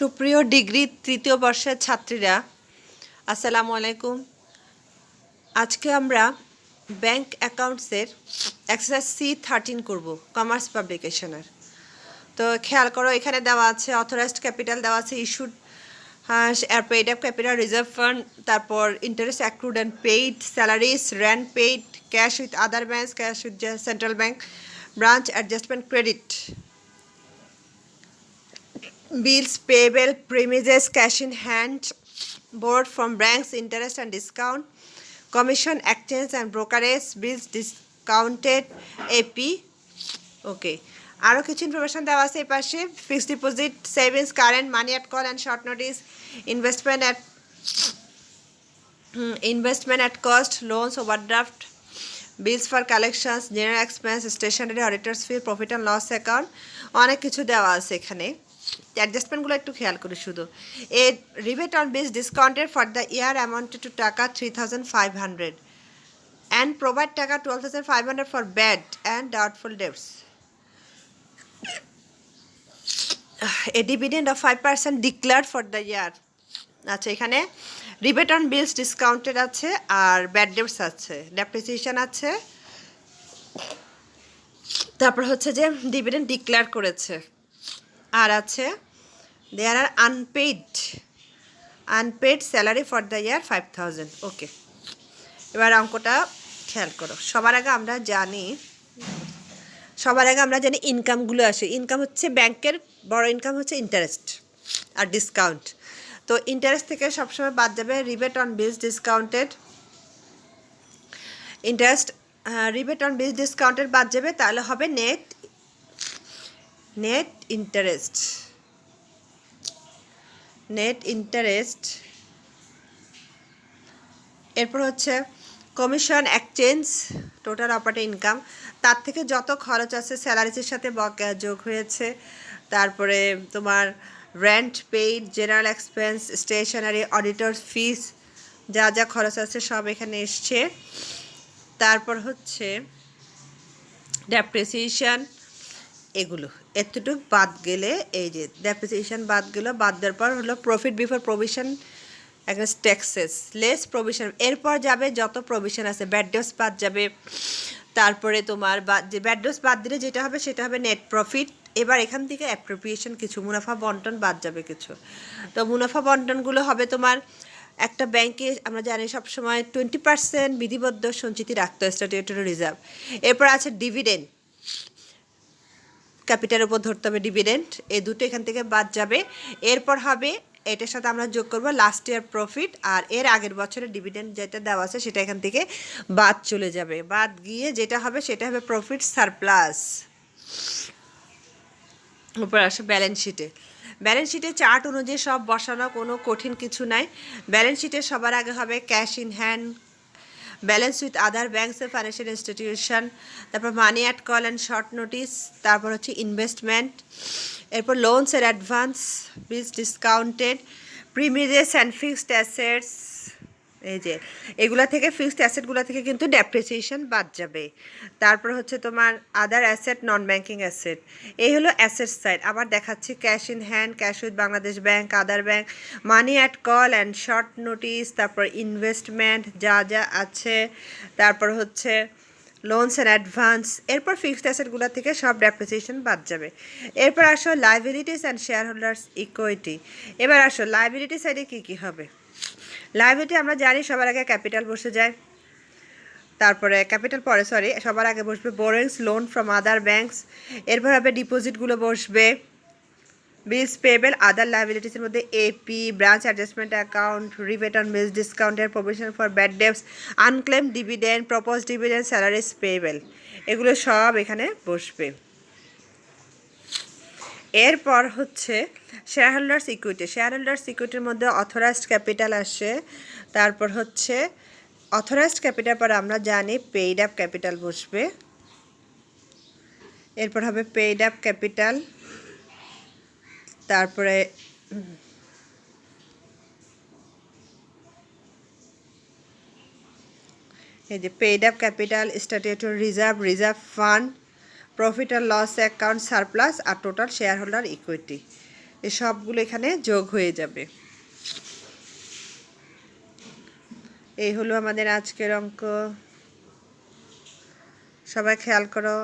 সুপ্রিয় ডিগ্রি তৃতীয় বর্ষের ছাত্রীরা, আসসালামু আলাইকুম। আজকে আমরা ব্যাংক অ্যাকাউন্টসের এক্সারসাইজ C13 করব, কমার্স পাবলিকেশনের। তো খেয়াল করো, এখানে দেওয়া আছে অথরাইজড ক্যাপিটাল দেওয়া আছে, issued paid up capital, reserve fund, তারপর interest accrued and paid, salaries, rent paid, cash with other banks, cash with central bank, branch adjustment credit, bills payable, premises, cash in hand, board from banks, interest and discount, commission, exchange and brokerage, bills discounted, AP. Okay, আরও কিছু information দেওয়া আছে এই পাশে। Fixed deposit, savings, current, money at call and short notice, investment at cost, loans, overdraft, bills for collections, general expense, stationery, auditors fee, profit and loss account, অনেক কিছু দেওয়া আছে এখানে। অ্যাডজাস্টমেন্টগুলো একটু খেয়াল করি শুধু। A rebate on bills discounted for the year amounted to টাকা 3,500 অ্যান্ড প্রোভাইড টাকা 12,500 for bad and doubtful debts. A dividend of 5% declared for the year. আচ্ছা, এখানে রিবেট অন বিলস ডিসকাউন্টেড আছে, আর ব্যাড ডেটস আছে, ডেপ্রিসিয়েশন আছে, তারপর হচ্ছে যে ডিভিডেন্ড ডিক্লেয়ার করেছে, আর আছে there are unpaid salary for the year 5,000। Okay, এবার অঙ্কটা খেয়াল করো। সবার আগে আমরা জানি ইনকামগুলো আসে। ইনকাম হচ্ছে ব্যাংকের বড় ইনকাম হচ্ছে ইন্টারেস্ট আর ডিসকাউন্ট। তো ইন্টারেস্ট থেকে সবসময় বাদ যাবে rebate on bills discounted, rebate on bills discounted বাদ যাবে, তাহলে হবে নেট ইন্টারেস্ট। এরপর হচ্ছে commission, exchange, total operating income, তার থেকে যত খরচ আছে স্যালারিজের সাথে বকেয়া যোগ হয়েছে, তারপরে তোমার rent paid, general expense, stationery, auditor fees, যা যা খরচ আছে সব এখানে এসছে। তারপর হচ্ছে ডেপ্রিসিয়েশন, এগুলো এতটুকু বাদ গেলে, এই যে ডেপ্রিসিয়েশন বাদ গেল, বাদ দেওয়ার পর হলো profit before provision against taxes less provision. এরপর যাবে যত প্রভিশন আছে, ব্যাড ডেটস বাদ যাবে, তারপরে তোমার যে ব্যাড ডেটস বাদ দিলে যেটা হবে সেটা হবে নেট প্রফিট। এবার এখান থেকে অ্যাপ্রোপ্রিয়েশন কিছু, মুনাফা বন্টন বাদ যাবে কিছু। তো মুনাফা বন্টনগুলো হবে তোমার, একটা ব্যাংকে আমরা জানি সবসময় 20% বিধিবদ্ধ সঞ্চিতি রাখতে হয়, স্ট্যাটিউটরি রিজার্ভ। এরপর আছে ডিভিডেন্ড, ক্যাপিটালের উপর ধরতে হবে ডিভিডেন্ড, এই দুটো এখান থেকে বাদ যাবে। এরপর হবে এটার সাথে আমরা যোগ করব লাস্ট ইয়ার প্রফিট, আর এর আগের বছরের ডিভিডেন্ড যেটা দেওয়া আছে সেটা এখান থেকে বাদ চলে যাবে। বাদ গিয়ে যেটা হবে সেটা হবে প্রফিট সারপ্লাস। উপর আসে ব্যালেন্স শিটে চার্ট অনুযায়ী সব বসানো, কোনো কঠিন কিছু নাই। ব্যালেন্স শিটে সবার আগে হবে cash in hand, balance with other banks a financial institution, তারপর money at call and short notice, তারপর হচ্ছে ইনভেস্টমেন্ট, এরপর লোনস এর advance, bills discounted, premises and fixed assets. এই যে এগুলা থেকে, ফিক্সড অ্যাসেটগুলো থেকে কিন্তু ডেপ্রিসিয়েশন বাদ যাবে। তারপর হচ্ছে তোমার আদার অ্যাসেট, নন ব্যাংকিং অ্যাসেট, এই হলো অ্যাসেট সাইড। আবার দেখাচ্ছি cash in hand, cash with Bangladesh bank, other bank, money at call and short notice, তারপর ইনভেস্টমেন্ট যা যা আছে, তারপর হচ্ছে লোনস অ্যান্ড অ্যাডভান্স। এরপর ফিক্সড অ্যাসেটগুলো থেকে সব ডেপ্রিসিয়েশন বাদ যাবে। এরপর আসো liabilities and share holders equity. এবার আসো লাইবিলিটি সাইডে কী কী হবে। লাইবিলিটি আমরা জানি সবার আগে ক্যাপিটাল বসে যায়, তারপরে ক্যাপিটাল পরে সবার আগে বসবে borrowings, loan from other banks, এরপর হবে ডিপোজিটগুলো বসবে, বিলস পেবেল, আদার লাইবিলিটিসের মধ্যে এপি, branch adjustment account, rebate on bills ডিসকাউন্টের, provision for bad debts, unclaimed dividend, proposed dividend, salaries payable, এগুলো সব এখানে বসবে। এরপর হচ্ছে শেয়ার হোল্ডার্স ইকুইটির মধ্যে অথরাইজড ক্যাপিটাল আসে, তারপর হচ্ছে অথরাইজড ক্যাপিটাল পর আমরা জানি পেইড আপ ক্যাপিটাল বসবে, এরপর হবে পেইড আপ ক্যাপিটাল, তারপরে এই যে paid up capital, statutory reserve fund, profit আর লস অ্যাকাউন্ট, সারপ্লাস, আর টোটাল শেয়ার হোল্ডার ইকুইটি। এই সবগুলো এখানে যোগ হয়ে যাবে। এই হলো আমাদের আজকের অঙ্ক। সবাই খেয়াল করো।